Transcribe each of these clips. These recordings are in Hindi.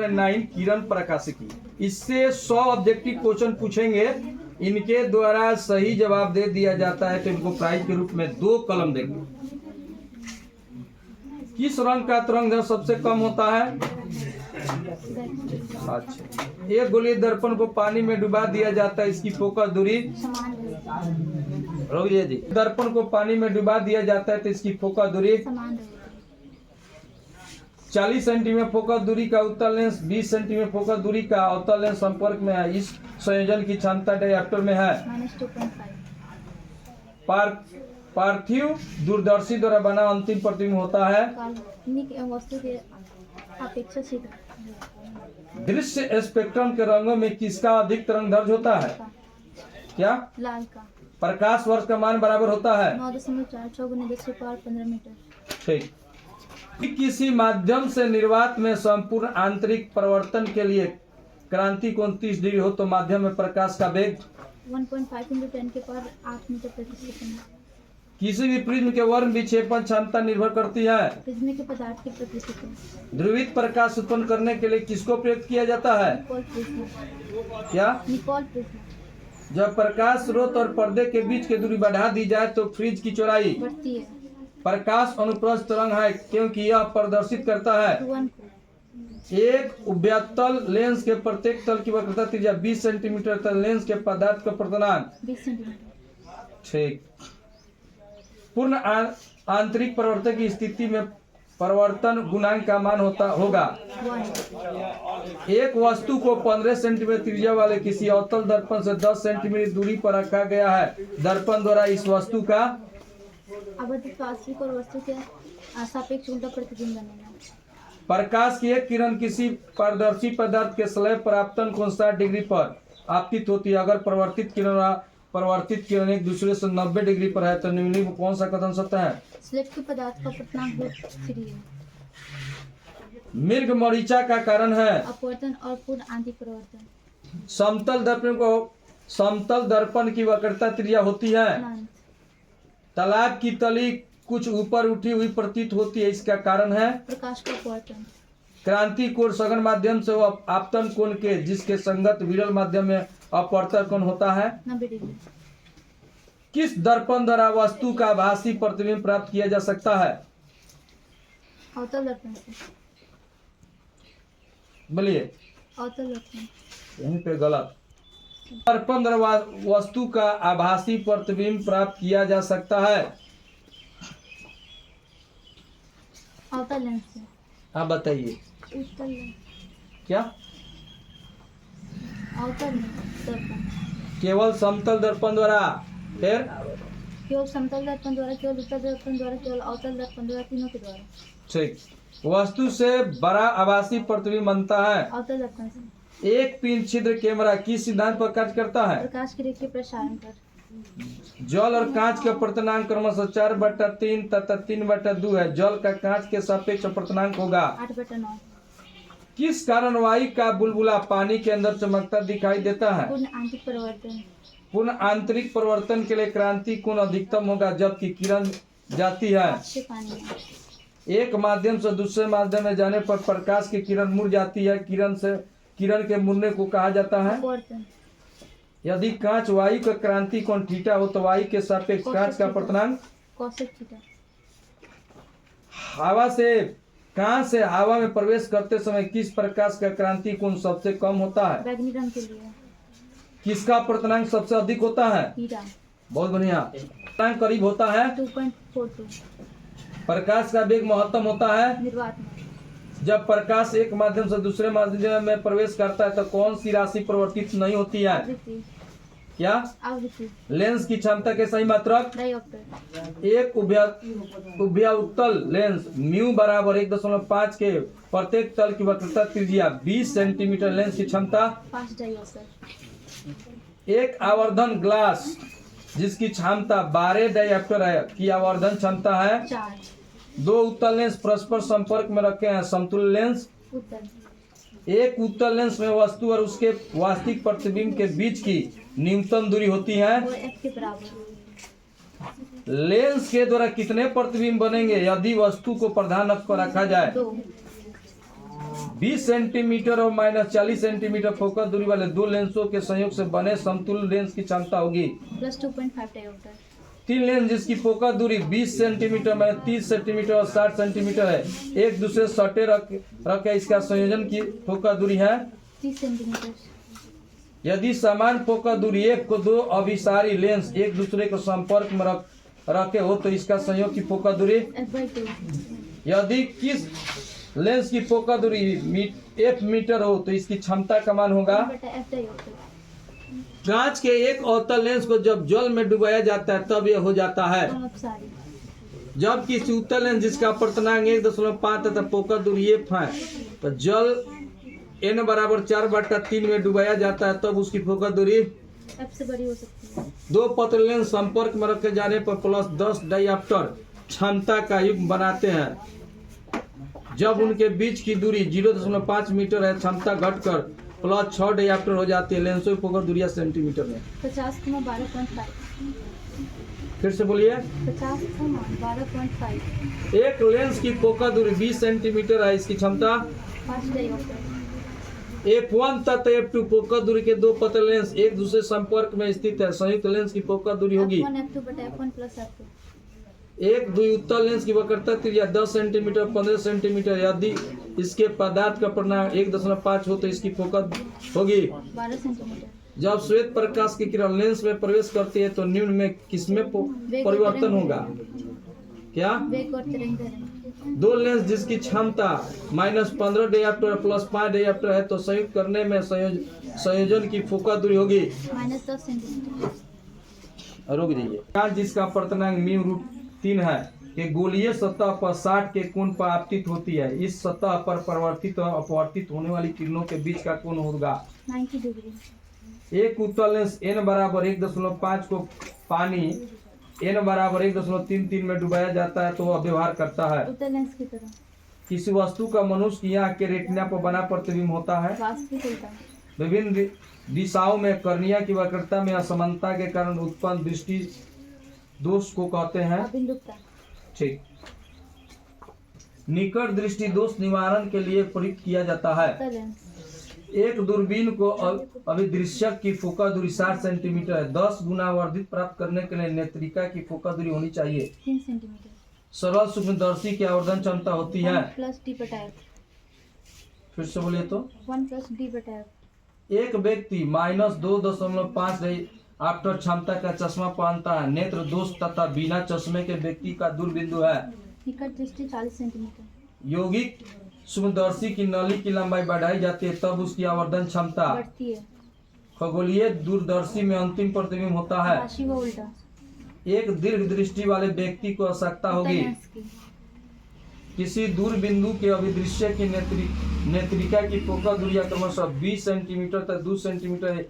9 किरण प्रकाशिकी। इससे 100 ऑब्जेक्टिव क्वेश्चन पूछेंगे, इनके द्वारा सही जवाब दे दिया जाता है तो इनको प्राइज के रूप में 2 कलम देंगे। किस रंग का तरंग सबसे कम होता है? अच्छा, एक गोलीय दर्पण को पानी में डुबा दिया जाता है, इसकी फोकस दूरी रोहिए जी, दर्पण को पानी में डुबा दिया जाता है तो इसकी फोकस दूरी 40 सेंटीमीटर फोकस दूरी का उत्तल लेंस 20 सेंटीमीटर फोकस दूरी का अवतल लेंस संपर्क में है। इस संयोजन की क्षमता डायरेक्टर में है। पार्थिव दूरदर्शी द्वारा बना अंतिम प्रतिबिंब होता है वस्तु के अपेक्षा शीघ्र। दृश्य स्पेक्ट्रम के रंगों में किसका अधिक तरंग दर्ज होता है? क्या? लाल का। प्रकाश वर्ष का मान बराबर होता है 9.46 × 10⁻15 मीटर। ठीक। किसी माध्यम से निर्वात में संपूर्ण आंतरिक परिवर्तन के लिए क्रांति कोण 30 डिग्री हो तो माध्यम में प्रकाश का वेग 1.5 × 10⁸ मीटर प्रति सेकंड। किसी भी प्रिज्म के वर्ण विक्षेपण क्षमता निर्भर करती है प्रिज्म के पदार्थ की प्रति सेकंड। ध्रुवित प्रकाश उत्पन्न करने के लिए किसको प्रयुक्त किया जाता है? Nicol prism. क्या? Nicol prism. जब प्रकाश स्रोत और पर्दे के बीच की दूरी बढ़ा दी जाए तो फ्रिज की चौड़ाई बढ़ती है। प्रकाश अनुप्रस्थ तरंग है क्योंकि यह प्रदर्शित करता है एक उभयतल लेंस के प्रत्येक तल की वक्रता त्रिज्या 20 सेंटीमीटर तक लेंस के पदार्थ का प्रतनांक 20 सेंटीमीटर। ठीक। पूर्ण आंतरिक परिवर्तन की स्थिति में परिवर्तन गुणांक का मान होगा 1। एक वस्तु को 15 सेंटीमीटर त्रिज्या वाले किसी अवतल दर्पण से 10 सेंटीमीटर दूरी पर रखा गया है। दर्पण द्वारा इस वस्तु का आवर्धित वास्तविक और वस्तु के सापेक्ष उल्टा प्रतिबिंब बनेगा। प्रकाश की एक किरण किसी पारदर्शी पदार्थ के स्लैब पर आपतन कोण 60 डिग्री पर आपतित होती है। अगर परावर्तित किरण एक दूसरे से 90 डिग्री पर है तो निम्नलिखित में कौन सा कथन सत्य है? स्लैब के पदार्थ का पतनांक √3 है। मृग मरीचा का कारण है अपवर्तन और पूर्ण आंतरिक परिवर्तन। समतल दर्पण की वक्रता त्रिज्या होती है। अनंत। तालाब की तली कुछ ऊपर उठी हुई प्रतीत होती है, इसका कारण है प्रकाश का अपवर्तन। क्रांति कोण सघन माध्यम से वो आपतन कोण के जिसके संगत विरल माध्यम में अपवर्तन कोण होता है 90 डिग्री। किस दर्पण द्वारा वस्तु का आभासी प्रतिबिंब प्राप्त किया जा सकता है? अवतल दर्पण से। बोलिए। अवतल दर्पण। यहीं पे गलत। दर्पण द्वारा वस्तु का आभासी प्रतिबिंब प्राप्त किया जा सकता है अवतल लेंस से। आप बताइए। उत्तल लेंस। क्या? अवतल दर्पण। केवल समतल दर्पण द्वारा, फिर केवल समतल दर्पण द्वारा, केवल उत्तल दर्पण द्वारा, केवल अवतल दर्पण द्वारा, तीनों के द्वारा। ठीक। वस्तु से बड़ा आभासी प्रतिबिंब बनता है अवतल दर्पण से। एक पिन छिद्र कैमरा किस सिद्धांत पर कार्य करता है? प्रकाश की रेखा प्रसारण पर। जल और कांच का प्रतनांक क्रमशः 4/3 तथा 3/2 है। जल का कांच के सापेक्ष प्रतनांक होगा 8/9। किस कारण वायु का बुलबुला पानी के अंदर चमकता दिखाई देता है? पूर्ण आंतरिक परिवर्तन। पूर्ण आंतरिक परिवर्तन के लिए क्रांति कोण अधिकतम होगा जबकि किरण जाती है पानी में। एक माध्यम से दूसरे माध्यम में जाने पर प्रकाश की किरण मुड़ जाती है। किरण के मुड़ने को कहा जाता है अपवर्तन। यदि कांच वायु का क्रांति कोण थीटा हो तो वायु के सापेक्ष कांच का प्रतनांक कोसेक थीटा। कांच से हवा में प्रवेश करते समय किस प्रकाश का क्रांति कोण सबसे कम होता है? बैगनी रंग के लिए। किसका प्रतनांक सबसे अधिक होता है? हीरा। बहुत बढ़िया। प्रतनांक करीब होता है 2.42। प्रकाश का वेग महत्तम होता है निर्वात में। जब प्रकाश एक माध्यम से दूसरे माध्यम में प्रवेश करता है तो कौन सी राशि परिवर्तित नहीं होती है? आवृत्ति। क्या? आवृत्ति। लेंस की क्षमता के सही मात्रक डायोप्टर। एक उभयउत्तल लेंस म्यू बराबर 1.5 के प्रत्येक तल की वक्रता त्रिज्या 20 सेंटीमीटर लेंस की क्षमता 5 डायोप्टर। एक आवर्धन ग्लास जिसकी क्षमता 12 डायोप्टर है की आवर्धन क्षमता है 4। दो उत्तल लेंस परस्पर संपर्क में रखे हैं समतुल्य लेंस। उत्तल। एक उत्तल लेंस में वस्तु और उसके वास्तविक प्रतिबिंब के बीच की न्यूनतम दूरी होती है वो f के बराबर। लेंस के द्वारा कितने प्रतिबिंब बनेंगे यदि वस्तु को प्रधान अक्ष पर रखा जाए? 2। 20 सेंटीमीटर और -40 सेंटीमीटर फोकस दूरी वाले दो लेंसों के संयोग से बने समतुल्य लेंस की क्षमता होगी प्लस 2.5 डायोप्टर। 3 लेंस जिसकी फोकस दूरी 20 सेंटीमीटर में 30 सेंटीमीटर और 60 सेंटीमीटर है, एक दूसरे सटे रखे इसका संयोजन की फोकस दूरी है 30 सेंटीमीटर। यदि समान फोकस दूरी एक को दो अभिसारी लेंस एक दूसरे को संपर्क में रखे हो तो इसका संयोग की फोकस दूरी f/2। यदि किस लेंस की फोकस दूरी f मीटर हो तो इसकी क्षमता का मान होगा f डायोप्टर। कांच के एक अवतल लेंस को जब जल में डुबाया जाता है तब यह हो जाता है, अपसारी। जब किसी उत्तल लेंस जिसका अपर्तनांक 1.5 तथा फोकस दूरी f है तो जल n बराबर 4/3 में डुबाया जाता है तब उसकी फोकस दूरी f से बड़ी हो सकती है। दो पतले लेंस संपर्क में रखे जाने पर प्लस 10 डायोप्टर क्षमता का युग्म बनाते हैं। जब उनके बीच की दूरी 0.5 मीटर है क्षमता घटकर प्लस 6 डायोप्टर हो जाती है। लेंसों की फोकस दूरी सेंटीमीटर में। 50,12.5। फिर से बोलिए। 50,12.5। एक लेंस की फोकस दूरी 20 सेंटीमीटर है, इसकी क्षमता 5 डायोप्टर। f1 तथा f2 फोकस दूरी के दो पतले लेंस एक दूसरे संपर्क में स्थित है, संयुक्त लेंस की फोकस दूरी होगी f1 f2 बटा f1 प्लस f2। एक द्विउत्तल लेंस की वक्रता त्रिज्या 10 सेंटीमीटर 15 सेंटीमीटर, यदि इसके पदार्थ का परिमाण 1.5 हो तो इसकी फोकस होगी 12 सेंटीमीटर। जब श्वेत प्रकाश की किरण लेंस में प्रवेश करती है तो निम्न में किसमें परिवर्तन होगा? क्या? वेग और तरंग। दो लेंस जिसकी क्षमता -15 डायोप्टर प्लस 5 डायोप्टर है तो संयुक्त करने में संयोजन की फोकस दूरी होगी -10 सेंटीमीटर। रोक दीजिए। कांच जिसका अपर्तनांक μ√3 है कि गोलीय सतह पर 60 के कोण पर आपतित होती है। इस सतह पर परावर्तित और अपवर्तित होने वाली किरणों के बीच का कोण होगा 90 डिग्री। एक उत्तल लेंस n बराबर 1.5 को पानी n बराबर 1.33 में डुबाया जाता है तो वह व्यवहार करता है। उत्तल लेंस की तरह किसी वस्तु का मनुष्य की आंख के रेटिना पर बना प्रतिबिंब होता है। वास्तविक उल्टा। विभिन्न दिशाओं में कर्निया की वक्रता में असमानता के कारण उत्पन्न दृष्टि दोष को कहते हैं अभिलुप्ता। ठीक। निकट दृष्टि दोष निवारण के लिए प्रयुक्त किया जाता है। उत्तल लेंस। एक दूरबीन को अभिदृश्यक की फोकस दूरी 60 सेंटीमीटर है। 10 गुना वर्धित प्राप्त करने के लिए नेत्रिका की फोकस दूरी होनी चाहिए 3 सेंटीमीटर। सरल सूक्ष्मदर्शी की आवर्धन क्षमता होती है 1 प्लस d बटा f। फिर से बोलिए तो 1 प्लस d बटा f। एक व्यक्ति -2.5 डायोप्टर क्षमता का चश्मा पहनता है। नेत्र दोष तथा बिना चश्मे के व्यक्ति का दूरबिंदु है। निकट दृष्टि 40 सेंटीमीटर। यौगिक सूक्ष्मदर्शी की नली की लंबाई बढ़ाई जाती है तब उसकी आवर्धन क्षमता बढ़ती है। खगोलीय दूरदर्शी में अंतिम प्रतिबिंब होता है। राशि व उल्टा। एक दीर्घ दृष्टि वाले व्यक्ति को आवश्यकता उत्तल होगी लेंस की। किसी दूर बिंदु के अभिदृश्य की नेत्रिका की फोकस दूरी क्रमशः 20 सेंटीमीटर तक 2 सेंटीमीटर है।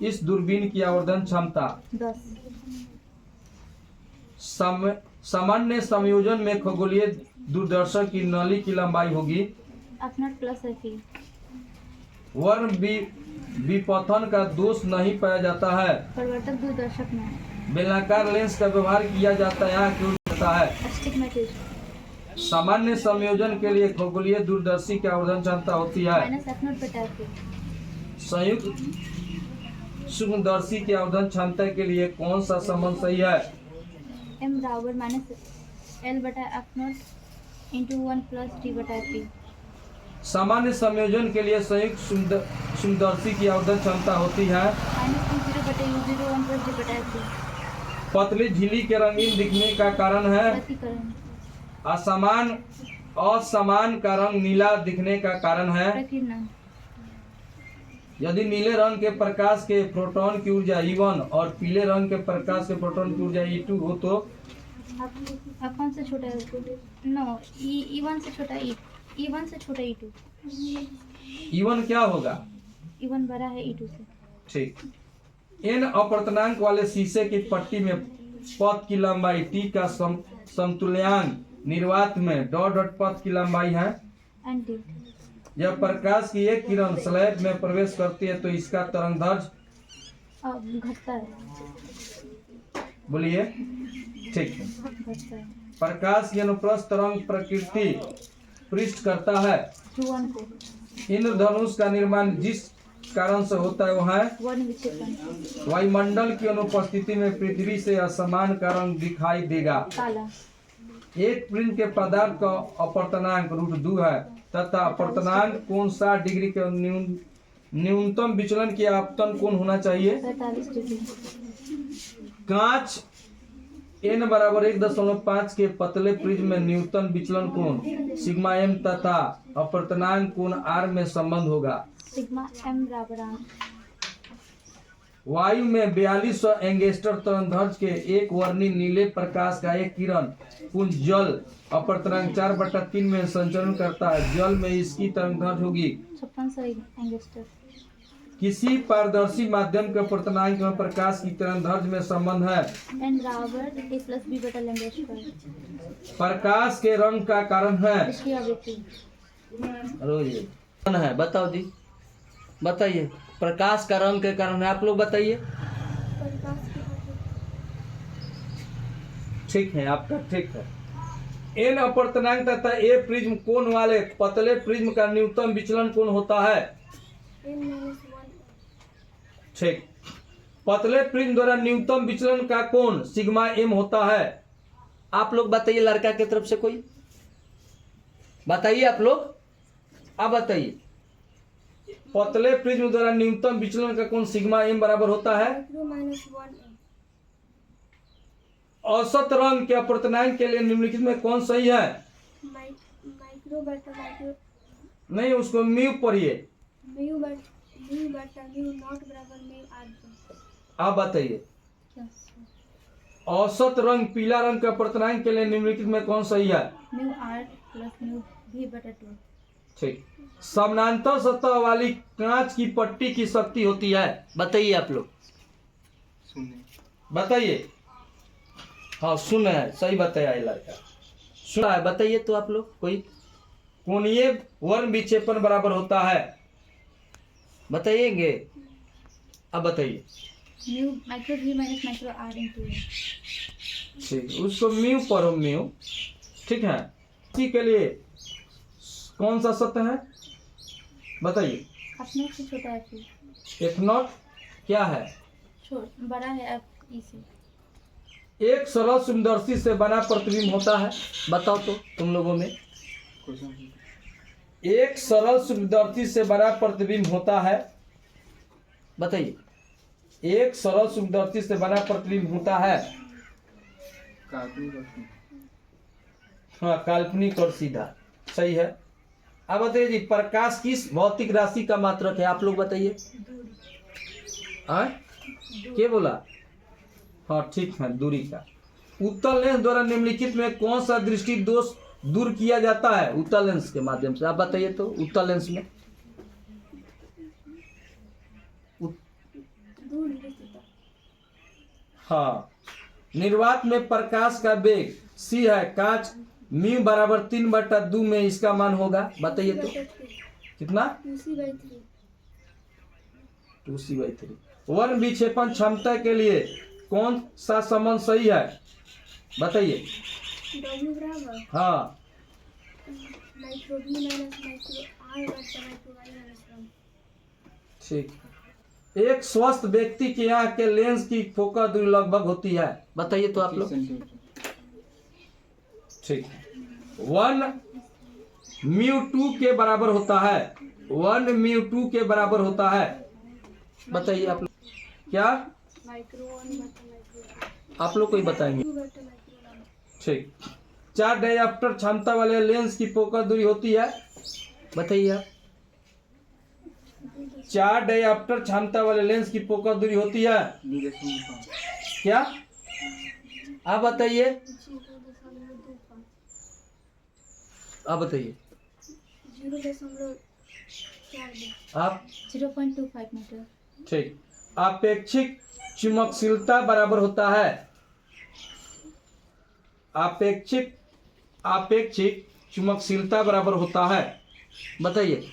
इस दूरबीन की आवर्धन क्षमता 10। सामान्य संयोजन में खगोलीय दूरदर्शक की नली की लंबाई होगी f0 प्लस fe। वर्ण विपथन का दोष नहीं पाया जाता है। परिवर्तक दूरदर्शक में बेलनाकार लेंस का व्यवहार किया जाता है। यहाँ क्यों जाता है? अस्टिग्मेटिज्म। सामान्य संयोजन के लिए खगोलीय दूरदर्शी की आवर्धन क्षमता होती है -f0 बटा fe। संयुक्त सूक्ष्मदर्शी की आवर्धन क्षमता के लिए कौन सा संबंध सही है? m बराबर -l बटा f0 इंटू 1 प्लस d बटा f। सामान्य संयोजन के लिए संयुक्त सूक्ष्मदर्शी की आवर्धन क्षमता होती है -u0 बटा u0 1 प्लस d बटा f। पतली झिल्ली के रंगीन दिखने का कारण है प्रतिकरण। असमान का रंग नीला दिखने का कारण है प्रकीर्णन। यदि नीले रंग के प्रकाश के प्रोटॉन की ऊर्जा E1 और पीले रंग के प्रकाश के प्रोटॉन की ऊर्जा E2 हो तो f1 से छोटा नो E1 से छोटा E1 से छोटा E2। E1 क्या होगा? E1 बड़ा है E2 से। ठीक। n अपर्तनांक वाले शीशे की पट्टी में पथ की लंबाई t का समतुल्यांक निर्वात में डॉट डॉट पथ की लंबाई है एंड d। जब प्रकाश की एक किरण स्लैब में प्रवेश करती है तो इसका तरंगदैर्घ्य घटता है। बोलिए। ठीक है। घटता है। प्रकाश की अनुप्रस्थ तरंग प्रकृति पृष्ठ करता है ध्रुवन को। इंद्रधनुष का निर्माण जिस कारण से होता है वह है वर्ण विक्षेपण। वायुमंडल की अनुपस्थिति में पृथ्वी से असमान का रंग दिखाई देगा। काला। एक पिंड के पदार्थ का अपवर्तनांक √2 है तथा अपवर्तनांक कोण 60 डिग्री के न्यूनतम विचलन की आपतन कोण होना चाहिए 45 डिग्री। कांच n बराबर 1.5 के पतले प्रिज्म में न्यूनतम विचलन कोण सिग्मा m तथा अपवर्तनांक कोण r में संबंध होगा। सिग्मा m बराबर r। वायु में 4200 एंगस्ट्रम तरंगदैर्घ्य के एक वर्णी नीले प्रकाश का एक किरण पुंज जल अपवर्तनांक 4/3 में संचरण करता है। जल में इसकी तरंगदैर्घ्य होगी 5600 एंगस्ट्रम। किसी पारदर्शी माध्यम के अपवर्तनांक में प्रकाश की तरंगदैर्घ्य में संबंध है n बराबर a + b बटा लैम्ब्डा स्क्वायर। प्रकाश के रंग का कारण है इसकी आवृत्ति। रोज है बताओ जी, बताइए प्रकाश का रंग के कारण है, आप लोग बताइए। ठीक है, आपका ठीक है। एन अपवर्तनांक तथा ए प्रिज्म कोण वाले पतले प्रिज्म का न्यूनतम विचलन कोण होता है ठीक। पतले प्रिज्म द्वारा न्यूनतम विचलन का कोण सिग्मा m होता है। आप लोग बताइए, लड़का की तरफ से कोई बताइए, आप लोग आप बताइए। पतले प्रिज्म द्वारा न्यूनतम विचलन का कोण सिग्मा m बराबर होता है औसत रंग के अपवर्तनांक के लिए निम्नलिखित में कौन सही है? माइक्रो बटा माइक्रो नहीं, उसको म्यू पढ़िए। म्यू बटा म्यू नॉट बराबर म्यू आर। आप बताइए औसत रंग पीला रंग के अपवर्तनांक के लिए निम्नलिखित में कौन सही है? म्यू r + म्यू v बटा 2। ठीक। समानांतर सतह वाली कांच की पट्टी की शक्ति होती है, बताइए आप लोग बताइए। हाँ सुना है, सही बताया ये लड़का, सुना है, बताइए तो आप लोग कोई। कोणीय वर्ण विक्षेपण बराबर होता है, बताइएंगे, अब बताइए। Mu micro v minus micro r into a। ठीक, उसको म्यू पढ़ो, म्यू ठीक है। इसी के लिए कौन सा सत्य है बताइए। अपने से छोटा है फिर एफ नॉट क्या है? बड़ा है f e से। एक सरल सुंदरसी से बना प्रतिबिंब होता है, बताओ तो तुम लोगों में। एक सरल सुंदरसी से बना प्रतिबिंब होता है, बताइए। एक सरल सुंदरसी से बना प्रतिबिंब होता है हाँ, काल्पनिक और सीधा, सही है। अब बताइए जी, प्रकाश किस भौतिक राशि का मात्रक है, आप लोग बताइए। क्या बोला? हाँ ठीक है, दूरी का। उत्तल लेंस द्वारा निम्नलिखित में कौन सा दृष्टि दोष दूर किया जाता है उत्तल लेंस के माध्यम से, आप बताइए तो। उत्तल लेंस में हाँ, निर्वात में प्रकाश का वेग c है, कांच म्यू बराबर 3/2 में इसका मान होगा, बताइए तो कितना? 2c/3। वर्ण विक्षेपण क्षमता के लिए कौन सा संबंध सही है, बताइए। W बराबर हाँ micro v minus micro r बटा माइक्रो y माइनस 1। ठीक। एक स्वस्थ व्यक्ति की आंख के लेंस की फोकस दूरी लगभग होती है, बताइए तो आप लोग। ठीक। 1μ2 के बराबर होता है, 1μ2 के बराबर होता है, बताइए आप लोग। क्या माइक्रो 1 बटा माइक्रो आप लोग कोई बताएंगे? 2 बटा माइक्रो 1। ठीक। 4 डायऑप्टर क्षमता वाले लेंस की फोकस दूरी होती है, बताइए आप। 4 डायऑप्टर क्षमता वाले लेंस की फोकस दूरी होती है क्या, आप बताइए। 0.25। आप बताइए 0.42। आप। 0.25 मीटर। ठीक। आपेक्षिक चुंबकशीलता बराबर होता है, आपेक्षिक चुंबकशीलता बराबर होता है, बताइए।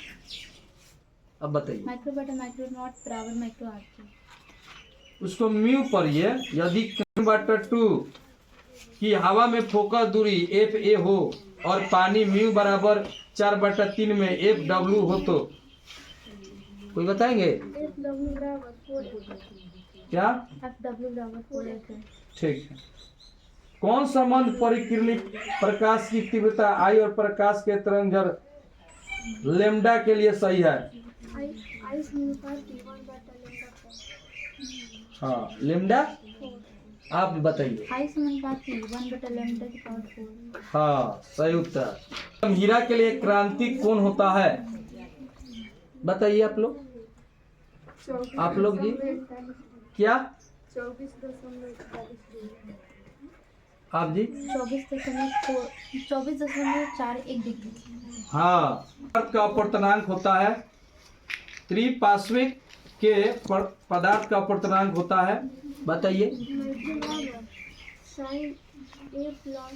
अब बताइए। माइक्रो बटा माइक्रो नॉट बराबर माइक्रो r के। उसको म्यू पढ़िए। यदि 2 की हवा में फोकस दूरी fa हो और पानी म्यू बराबर 4/3 में fw हो तो कोई बताएंगे एफ डब्ल्यू बराबर 4 क्या? एफ डब्ल्यू बराबर 4 है। ठीक है। कौन संबंध परिकिरणिक प्रकाश की तीव्रता आई और प्रकाश के तरंगदैर्घ्य लेम्डा के लिए सही है? आई समानुपाती 1/λ4। हाँ, लेम्डा आप बताइए। आई समानुपाती 1/λ की पावर 4। हाँ, सही उत्तर। हीरा के लिए क्रांति कौन होता है? बताइए आप लोग जी क्या? 24.41 आप जी? 24.41 डिग्री। हाँ, पदार्थ का अपवर्तनांक होता है, त्रिपार्श्विक के पदार्थ का अपवर्तनांक होता है, बताइए। sin a plus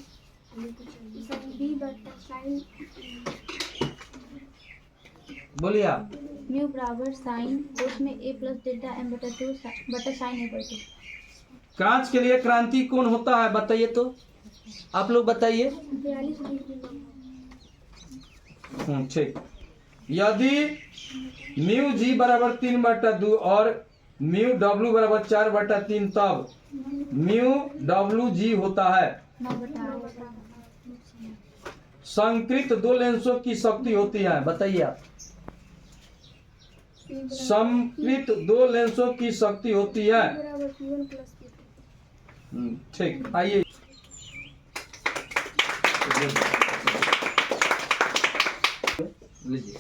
sin b बटा sin बोलिए आप। म्यू बराबर साइन उसमें a प्लस डेल्टा m बटा 2 बटा साइन a बटा 2। कांच के लिए क्रांति कौन होता है? बताइए तो, आप लोग बताइए। 42 डिग्री। ठीक। यदि म्यू जी बराबर 3/2 और म्यू डब्ल्यू बराबर 4/3 तब म्यू डब्ल्यू जी होता है। 9/8। संकृत दो लेंसों की शक्ति होती है, बताइए आप। संकृत दो लेंसों की शक्ति होती है। बराबर p1 प्लस p2। ठीक, आइए। लीजिए।